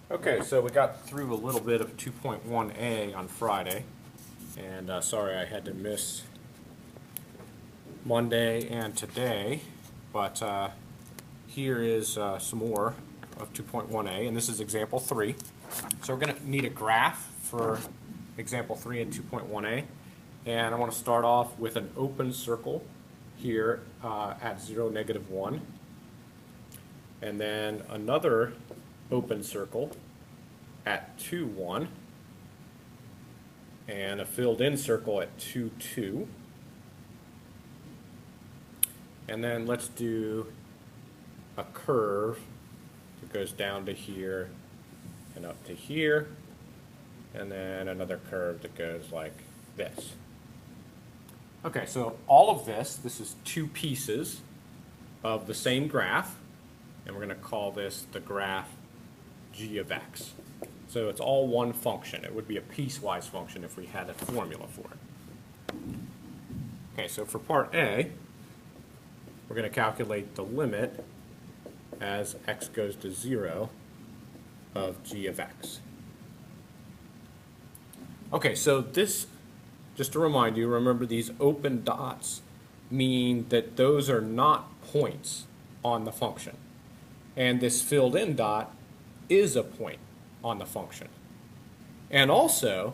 Okay, so we got through a little bit of 2.1a on Friday, and sorry I had to miss Monday and today, but here is some more of 2.1a, and this is example 3. So we're going to need a graph for example 3 and 2.1a, and I want to start off with an open circle here at 0, -1, and then another open circle at 2, 1, and a filled in circle at 2, 2. And then let's do a curve that goes down to here and up to here, and then another curve that goes like this. Okay, so all of this is two pieces of the same graph, and we're going to call this the graph g of x. So it's all one function. It would be a piecewise function if we had a formula for it. Okay, so for part A, we're going to calculate the limit as x goes to 0 of g of x. Okay, so this, just to remind you, remember these open dots mean that those are not points on the function. And this filled in dot is a point on the function. And also,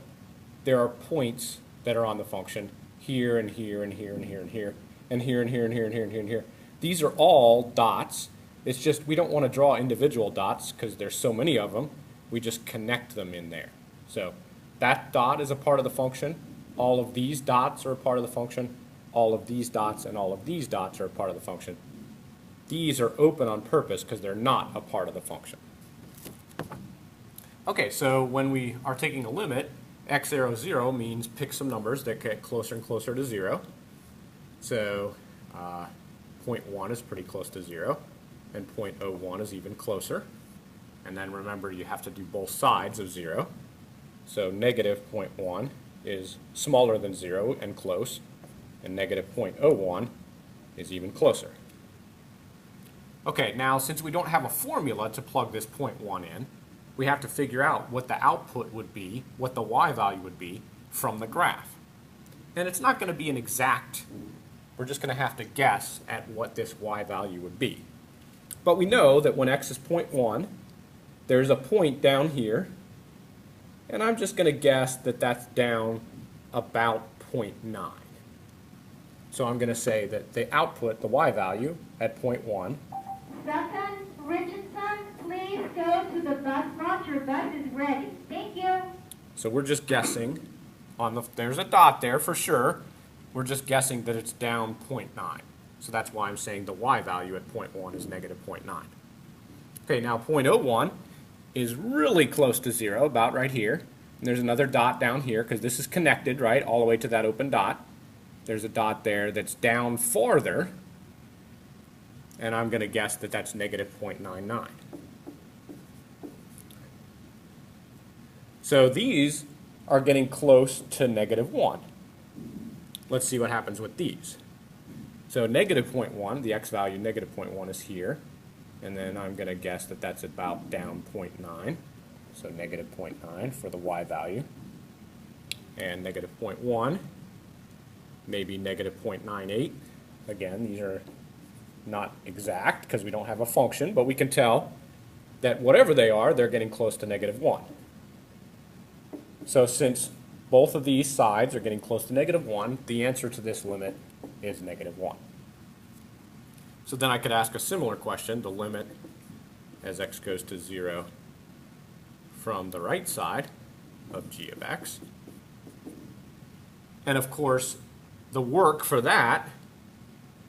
there are points that are on the function here and here and here and here and here and here and here and here and here and here and here. These are all dots. It's just we don't want to draw individual dots because there's so many of them. We just connect them in there. So that dot is a part of the function. All of these dots are a part of the function. All of these dots and all of these dots are a part of the function. These are open on purpose because they're not a part of the function. Okay, so when we are taking a limit, x arrow 0 means pick some numbers that get closer and closer to 0. So 0.1 is pretty close to 0, and 0.01 is even closer. And then remember, you have to do both sides of 0. So -0.1 is smaller than 0 and close, and -0.01 is even closer. Okay, now since we don't have a formula to plug this 0.1 in, we have to figure out what the output would be, what the y value would be from the graph. And it's not going to be an exact, we're just going to have to guess at what this y value would be. But we know that when x is 0.1, there's a point down here, and I'm just going to guess that that's down about 0.9. So I'm going to say that the output, the y value at 0.1, Sutton, Richardson, please go to the bus front. Your bus is ready. Thank you. so we're just guessing on the, there's a dot there for sure. We're just guessing that it's down 0.9. So that's why I'm saying the y value at 0.1 is -0.9. Okay, now 0.01 is really close to 0, about right here. And there's another dot down here because this is connected, right, all the way to that open dot. There's a dot there that's down farther, and I'm going to guess that that's -0.99. So these are getting close to -1. Let's see what happens with these. So -0.1, the x value -0.1 is here, and then I'm going to guess that that's about down 0.9, so -0.9 for the y value, and -0.1, maybe -0.98. Again, these are not exact because we don't have a function, but we can tell that whatever they are, they're getting close to -1. So since both of these sides are getting close to -1, the answer to this limit is -1. So then I could ask a similar question, the limit as x goes to 0 from the right side of g of x. And of course, the work for that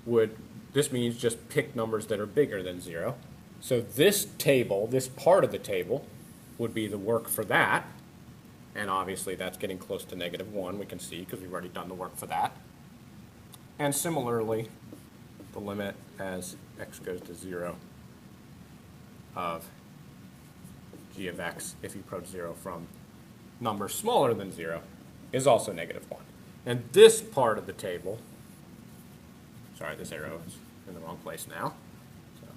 would, this means just pick numbers that are bigger than 0. So this table, this part of the table, would be the work for that. And obviously that's getting close to -1, we can see, because we've already done the work for that. And similarly, the limit as x goes to 0 of g of x, if you approach 0 from numbers smaller than 0, is also -1. And this part of the table, sorry, this arrow is in the wrong place now. So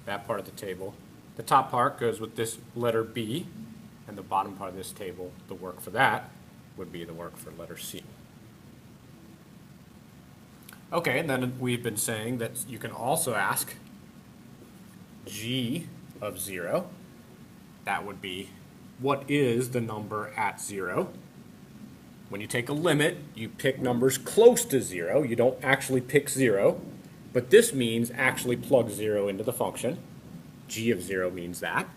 that part of the table The top part goes with this letter B, and the bottom part of this table, the work for that, would be the work for letter C. Okay, and then we've been saying that you can also ask g of 0. That would be, what is the number at 0? When you take a limit, you pick numbers close to 0. You don't actually pick 0, but this means actually plug 0 into the function. G of 0 means that.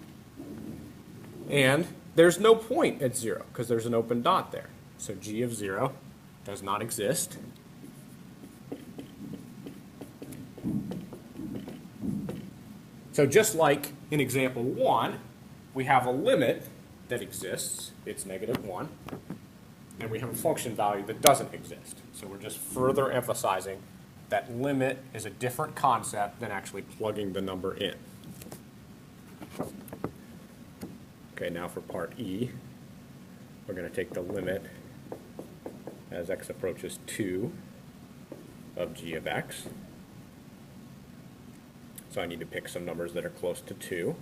And there's no point at 0 because there's an open dot there. So g of 0 does not exist. So just like in example 1, we have a limit that exists. It's -1. And we have a function value that doesn't exist. So we're just further emphasizing that limit is a different concept than actually plugging the number in. Okay, now for part E, we're going to take the limit as x approaches 2 of g of x. So I need to pick some numbers that are close to 2.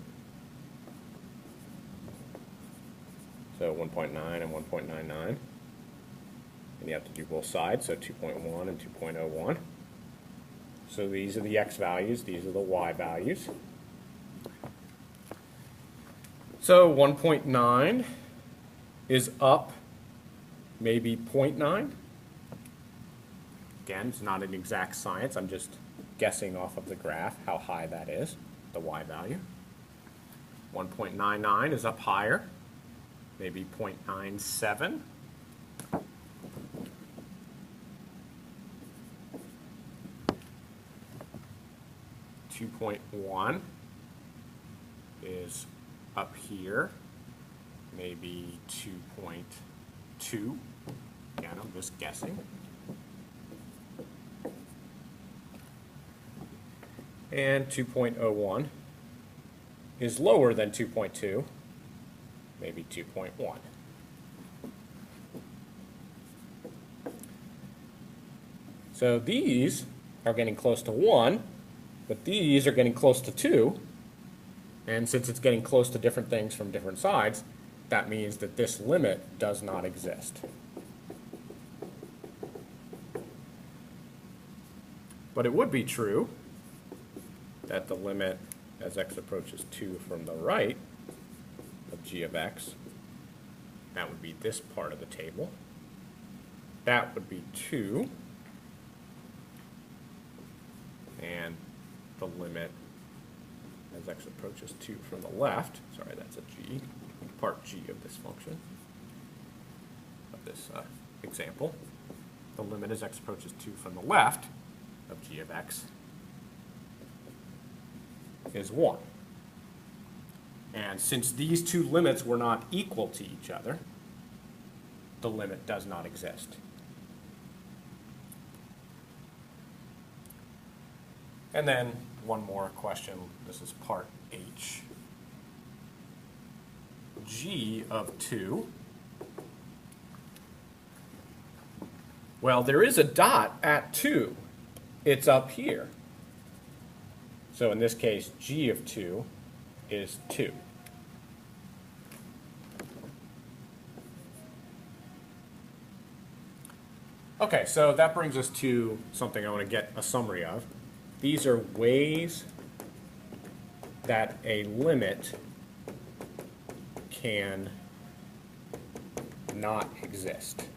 So 1.9 and 1.99. And you have to do both sides, so 2.1 and 2.01. So these are the x values, these are the y values. So 1.9 is up maybe 0.9. Again, it's not an exact science, I'm just guessing off of the graph how high that is, the y value. 1.99 is up higher, maybe 0.97. 2.1 is up here, maybe 2.2. Again, I'm just guessing. And 2.01 is lower than 2.2, maybe 2.1. So these are getting close to 1, but these are getting close to 2. And since it's getting close to different things from different sides, that means that this limit does not exist. But it would be true that the limit as x approaches 2 from the right of g of x, that would be this part of the table. That would be 2. And the limit as x approaches 2 from the left, sorry, that's a g, part g of this function, of this example. The limit as x approaches 2 from the left of g of x is 1. And since these two limits were not equal to each other, the limit does not exist. And then one more question, this is part H. G of 2. Well, there is a dot at 2. It's up here. So in this case, g of 2 is 2. Okay, so that brings us to something I want to get a summary of. These are ways that a limit can not exist.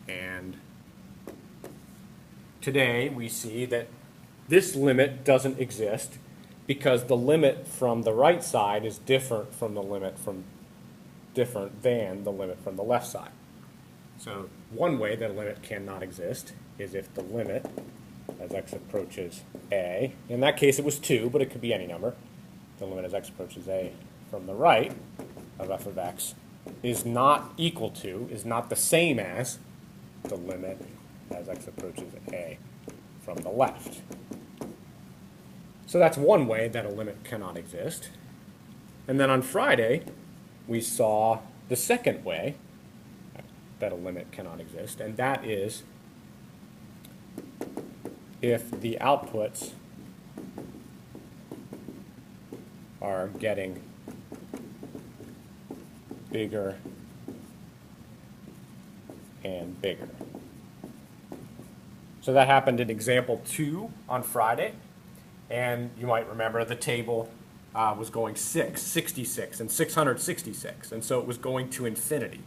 And today we see that this limit doesn't exist because the limit from the right side is different from the limit from than the limit from the left side. So one way that a limit cannot exist is if the limit as x approaches a, in that case it was 2, but it could be any number, the limit as x approaches a from the right of f of x is not equal to, is not the same as the limit as x approaches a from the left. So that's one way that a limit cannot exist. And then on Friday, we saw the second way that a limit cannot exist, and that is if the outputs are getting bigger and bigger. So that happened in example 2 on Friday. And you might remember the table was going 6, 66, and 666. And so it was going to infinity.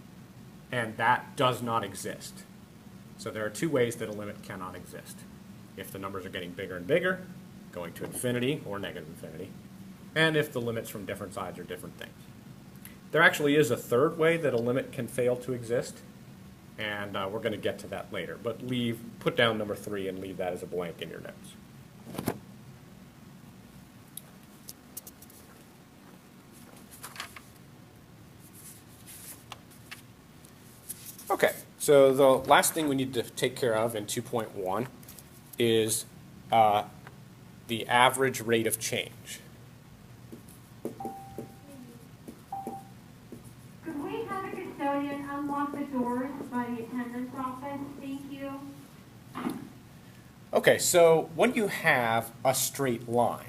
And that does not exist. So there are two ways that a limit cannot exist. If the numbers are getting bigger and bigger, going to infinity or negative infinity. And if the limits from different sides are different things. There actually is a third way that a limit can fail to exist. And we're going to get to that later. But put down number 3 and leave that as a blank in your notes. Okay, so the last thing we need to take care of in 2.1 is the average rate of change. Could we have a custodian unlock the doors by the attendance office? Thank you. Okay, so when you have a straight line,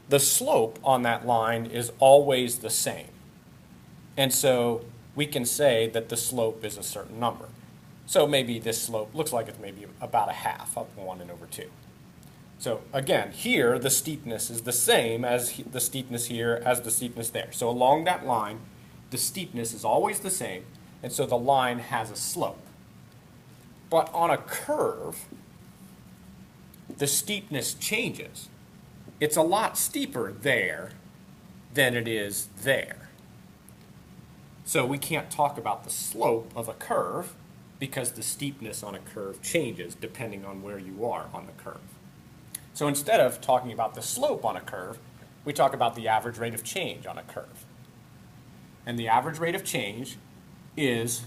the slope on that line is always the same. And so we can say that the slope is a certain number. So maybe this slope looks like it's maybe about a half, up 1 and over 2. So again, here the steepness is the same as the steepness here as the steepness there. So along that line, the steepness is always the same, and so the line has a slope. But on a curve, the steepness changes. It's a lot steeper there than it is there. So we can't talk about the slope of a curve because the steepness on a curve changes depending on where you are on the curve. So instead of talking about the slope on a curve, we talk about the average rate of change on a curve. And the average rate of change is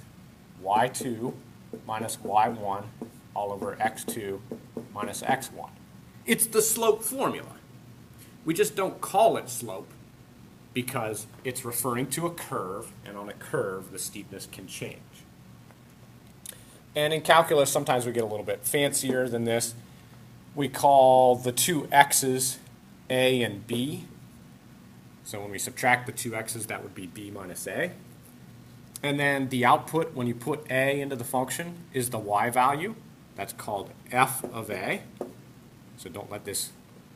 y2 minus y1 all over x2 minus x1. It's the slope formula. We just don't call it slope because it's referring to a curve, and on a curve, the steepness can change. And in calculus, sometimes we get a little bit fancier than this. We call the two x's a and b. So when we subtract the two x's, that would be b minus a. And then the output, when you put a into the function, is the y value. That's called f of a. So don't let this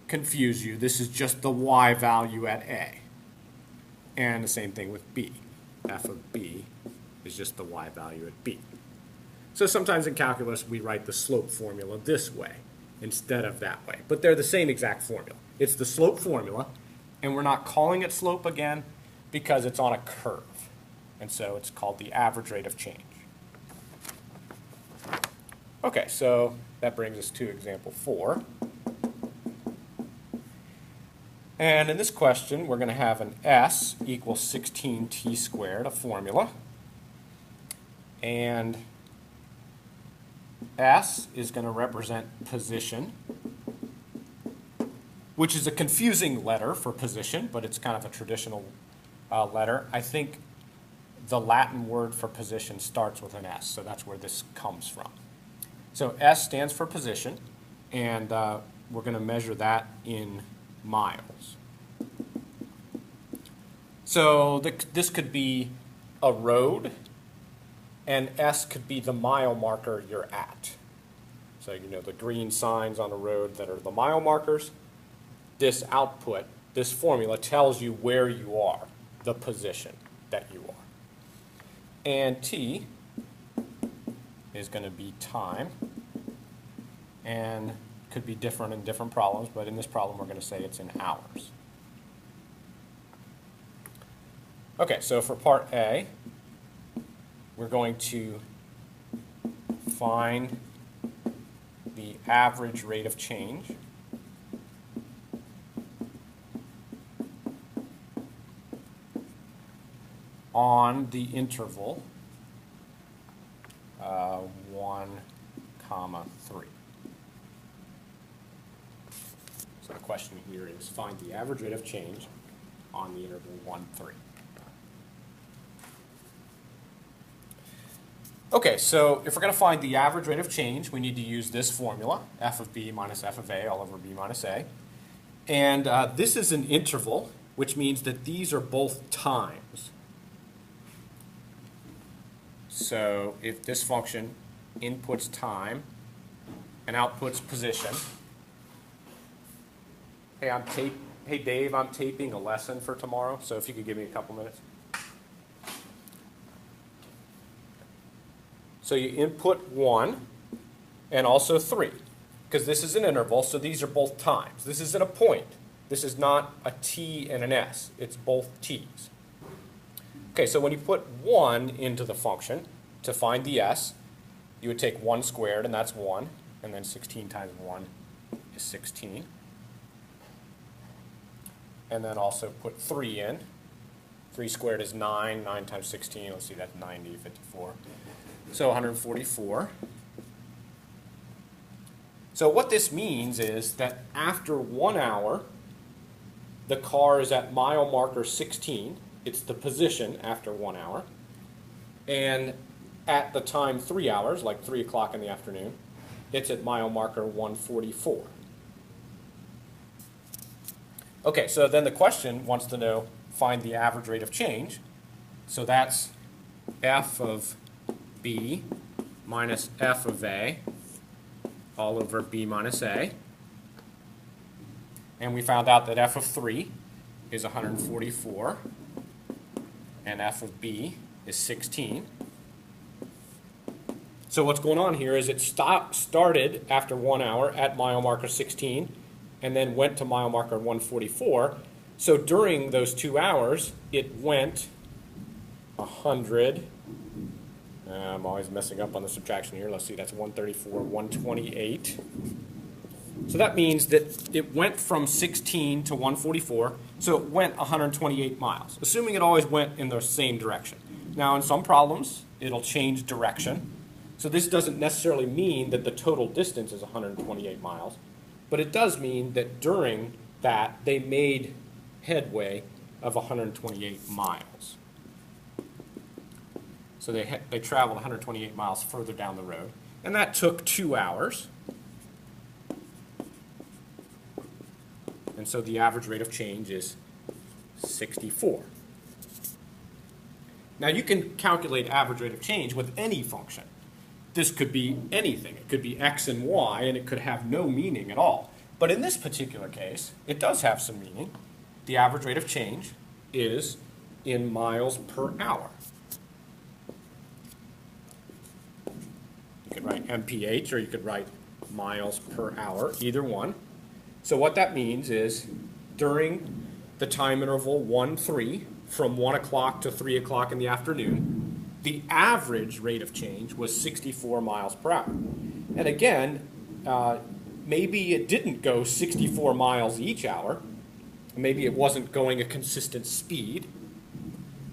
confuse you. This is just the y value at a. And the same thing with b. F of b is just the y value at b. So sometimes in calculus we write the slope formula this way instead of that way. But they're the same exact formula. It's the slope formula, and we're not calling it slope again because it's on a curve. And so it's called the average rate of change. Okay, so that brings us to example 4. And in this question, we're going to have an s equals 16t squared, a formula. And s is going to represent position, which is a confusing letter for position, but it's kind of a traditional letter. I think the Latin word for position starts with an s, so that's where this comes from. So s stands for position, and we're going to measure that in miles. So this could be a road, and S could be the mile marker you're at. So you know the green signs on a road that are the mile markers. This output, this formula tells you where you are, the position that you are. And T is going to be time, and could be different in different problems, but in this problem we're going to say it's in hours. Okay, so for part A, we're going to find the average rate of change on the interval 1, 3. So the question here is find the average rate of change on the interval 1, 3. Okay, so if we're going to find the average rate of change, we need to use this formula, f of b minus f of a all over b minus a. And this is an interval, which means that these are both times. So if this function inputs time and outputs position. Hey Dave, I'm taping a lesson for tomorrow, so if you could give me a couple minutes. So you input 1 and also 3, because this is an interval, so these are both times. This isn't a point. This is not a t and an s. It's both t's. Okay, so when you put 1 into the function to find the s, you would take 1 squared, and that's 1, and then 16 times 1 is 16. And then also put 3 in. 3 squared is 9. 9 times 16, let's see, that's 90, 54. So 144. So what this means is that after 1 hour, the car is at mile marker 16. It's the position after 1 hour. And at the time 3 hours, like 3 o'clock in the afternoon, it's at mile marker 144. Okay, so then the question wants to know, find the average rate of change. So that's f of b minus f of a all over b minus a. And we found out that f of 3 is 144 and f of b is 16. So what's going on here is it started after 1 hour at mile marker 16 and then went to mile marker 144. So during those 2 hours, it went 100. I'm always messing up on the subtraction here. Let's see, that's 134, 128. So that means that it went from 16 to 144, so it went 128 miles, assuming it always went in the same direction. Now, in some problems, it'll change direction. So this doesn't necessarily mean that the total distance is 128 miles, but it does mean that during that, they made headway of 128 miles. So they traveled 128 miles further down the road. And that took 2 hours. And so the average rate of change is 64. Now you can calculate average rate of change with any function. This could be anything. It could be x and y, and it could have no meaning at all. But in this particular case, it does have some meaning. The average rate of change is in miles per hour. You could write mph, or you could write miles per hour, either one. So what that means is during the time interval 1-3, from 1 o'clock to 3 o'clock in the afternoon, the average rate of change was 64 miles per hour. And again, maybe it didn't go 64 miles each hour. Maybe it wasn't going a consistent speed.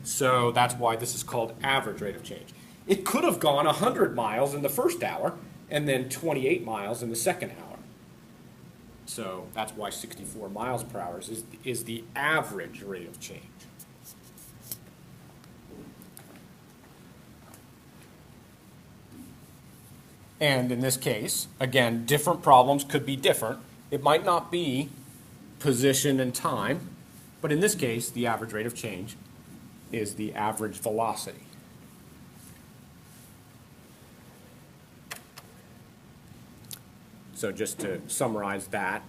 So that's why this is called average rate of change. It could have gone 100 miles in the first hour and then 28 miles in the second hour. So that's why 64 miles per hour is the average rate of change. And in this case, again, different problems could be different. It might not be position and time, but in this case, the average rate of change is the average velocity. So just to summarize that,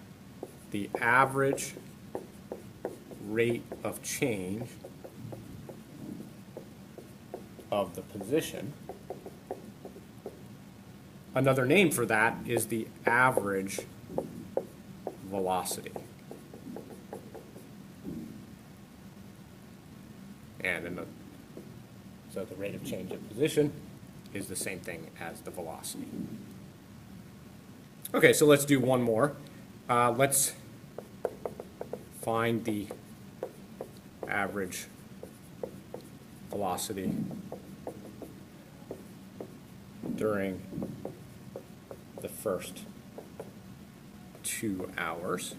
the average rate of change of the position, another name for that is the average velocity. So the rate of change of position is the same thing as the velocity. Okay, so let's do one more. Let's find the average velocity during the first 2 hours.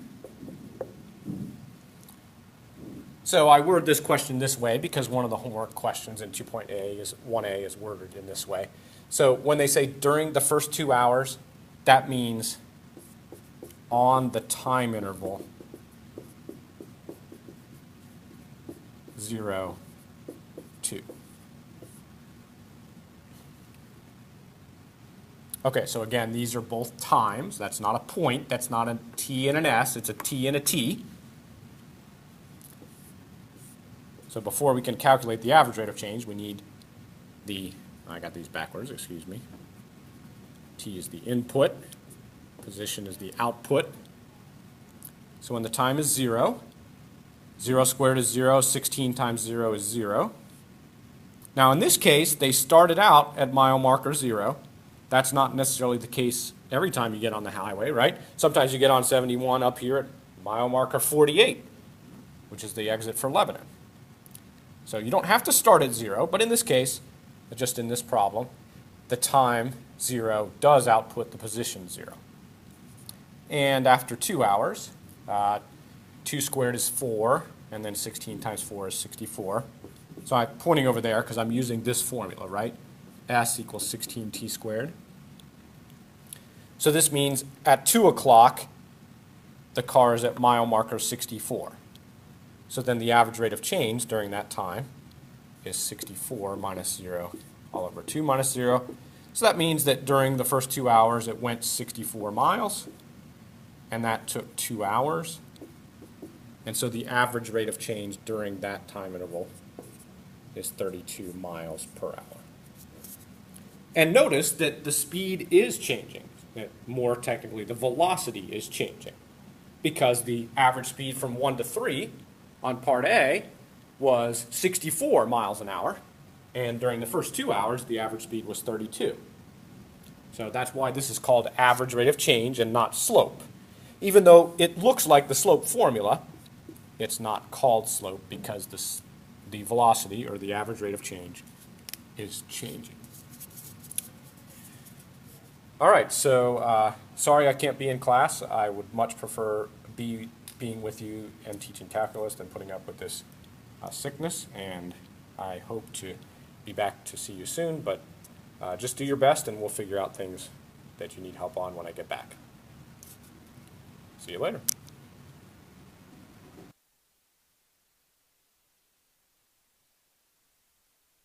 So I word this question this way because one of the homework questions in 2.1a is worded in this way. So when they say during the first 2 hours, that means on the time interval 0, 2. Okay, so again, these are both times. That's not a point. That's not a T and an S. It's a T and a T. So before we can calculate the average rate of change, we need I got these backwards, excuse me. T is the input. Position is the output. So when the time is 0, 0 squared is 0, 16 times 0 is 0. Now in this case, they started out at mile marker 0. That's not necessarily the case every time you get on the highway, right? Sometimes you get on 71 up here at mile marker 48, which is the exit for Lebanon. So you don't have to start at 0, but in this case, just in this problem, the time 0 does output the position 0. And after 2 hours, 2 squared is 4, and then 16 times 4 is 64. So I'm pointing over there because I'm using this formula, right? S equals 16t squared. So this means at 2 o'clock, the car is at mile marker 64. So then the average rate of change during that time is 64 minus 0 all over 2 minus 0. So that means that during the first 2 hours, it went 64 miles, and that took 2 hours. And so the average rate of change during that time interval is 32 miles per hour. And notice that the speed is changing. More technically, the velocity is changing, because the average speed from 1 to 3 on part A was 64 miles an hour, and during the first 2 hours, the average speed was 32. So that's why this is called average rate of change and not slope. Even though it looks like the slope formula, it's not called slope because the velocity, or the average rate of change, is changing. All right, so sorry I can't be in class. I would much prefer being with you and teaching calculus than putting up with this sickness, and I hope to be back to see you soon, but just do your best and we'll figure out things that you need help on when I get back. See you later.